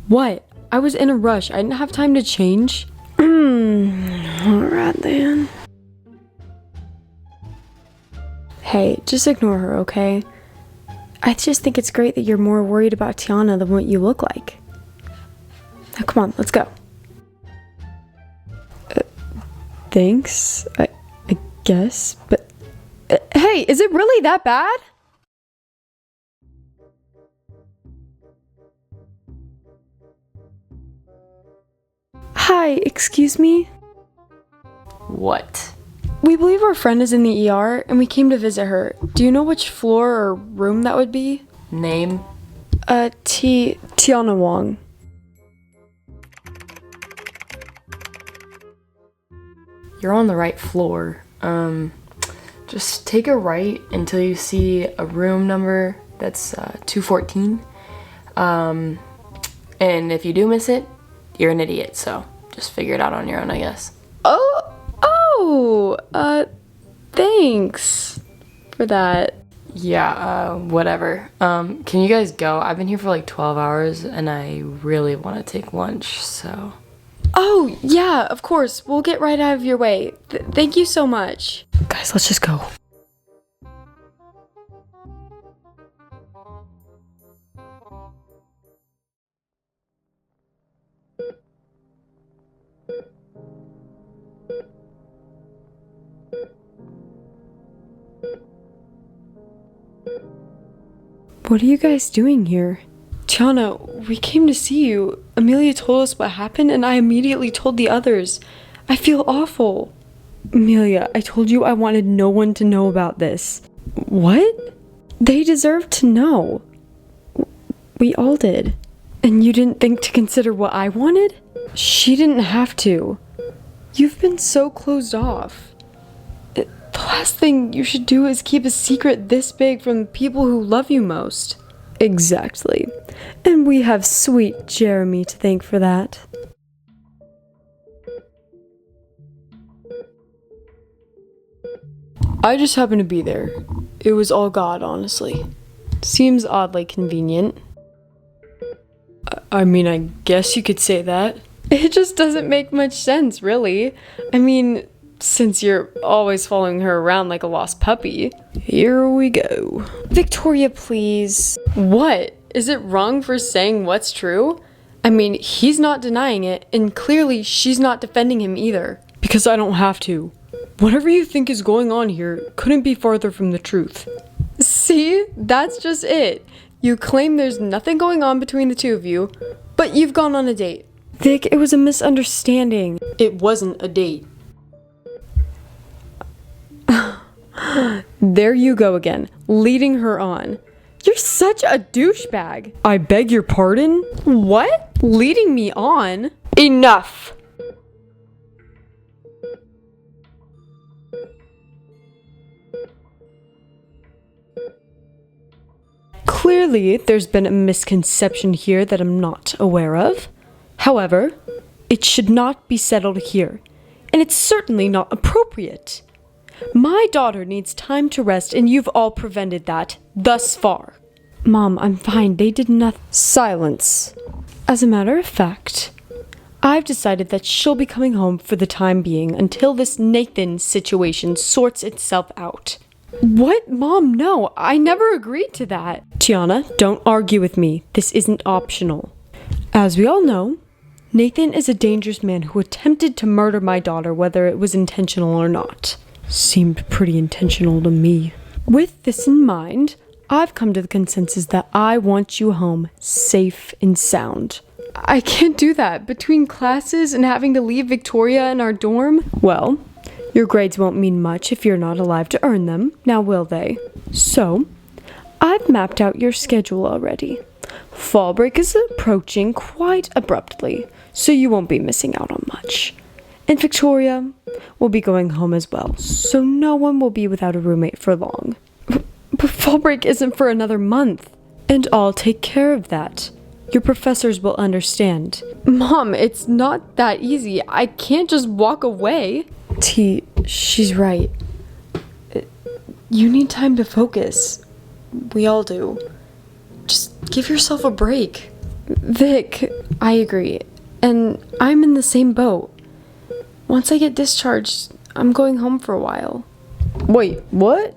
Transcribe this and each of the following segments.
What? I was in a rush. I didn't have time to change. Alright then. Hey, just ignore her, okay? I just think it's great that you're more worried about Tiana than what you look like. Now come on, let's go. Thanks, I guess, but... hey, is it really that bad? Hi, excuse me? What? We believe our friend is in the ER, and we came to visit her. Do you know which floor or room that would be? Name? Tiana Wong. You're on the right floor. Just take a right until you see a room number that's 214. And if you do miss it, you're an idiot, so just figure it out on your own, I guess. Thanks for that. Yeah, whatever. Can you guys go? I've been here for like 12 hours and I really want to take lunch, so... Oh, yeah, of course. We'll get right out of your way. Thank you so much. Guys, let's just go. What are you guys doing here? Tiana, we came to see you. Amelia told us what happened and I immediately told the others. I feel awful. Amelia, I told you I wanted no one to know about this. What? They deserve to know. We all did. And you didn't think to consider what I wanted? She didn't have to. You've been so closed off. The last thing you should do is keep a secret this big from the people who love you most. Exactly. And we have sweet Jeremy to thank for that. I just happened to be there. It was all God, honestly. Seems oddly convenient. I mean, I guess you could say that. It just doesn't make much sense, really. I mean, since you're always following her around like a lost puppy. Here we go. Victoria, please. What? Is it wrong for saying what's true? I mean, he's not denying it, and clearly she's not defending him either. Because I don't have to. Whatever you think is going on here couldn't be farther from the truth. See? That's just it. You claim there's nothing going on between the two of you, but you've gone on a date. Vic, it was a misunderstanding. It wasn't a date. There you go again, leading her on. You're such a douchebag. I beg your pardon? What? Leading me on? Enough! Clearly, there's been a misconception here that I'm not aware of. However, it should not be settled here, and it's certainly not appropriate. My daughter needs time to rest, and you've all prevented that, thus far. Mom, I'm fine. They did nothing. Silence. As a matter of fact, I've decided that she'll be coming home for the time being until this Nathan situation sorts itself out. What? Mom, no. I never agreed to that. Tiana, don't argue with me. This isn't optional. As we all know, Nathan is a dangerous man who attempted to murder my daughter, whether it was intentional or not. Seemed pretty intentional to me. With this in mind, I've come to the consensus that I want you home, safe and sound. I can't do that. Between classes and having to leave Victoria in our dorm? Well, your grades won't mean much if you're not alive to earn them, now will they? So, I've mapped out your schedule already. Fall break is approaching quite abruptly, so you won't be missing out on much. And Victoria will be going home as well, so no one will be without a roommate for long. But fall break isn't for another month, and I'll take care of that. Your professors will understand. Mom, it's not that easy. I can't just walk away. T, she's right. You need time to focus. We all do. Just give yourself a break. Vic, I agree. And I'm in the same boat. Once I get discharged, I'm going home for a while. Wait, what?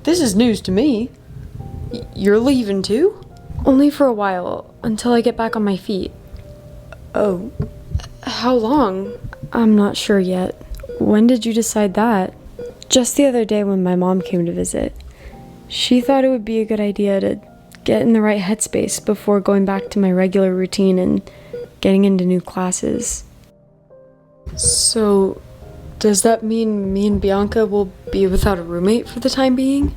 This is news to me. You're leaving too? Only for a while, until I get back on my feet. Oh. How long? I'm not sure yet. When did you decide that? Just the other day when my mom came to visit. She thought it would be a good idea to get in the right headspace before going back to my regular routine and getting into new classes. So, does that mean me and Bianca will be without a roommate for the time being?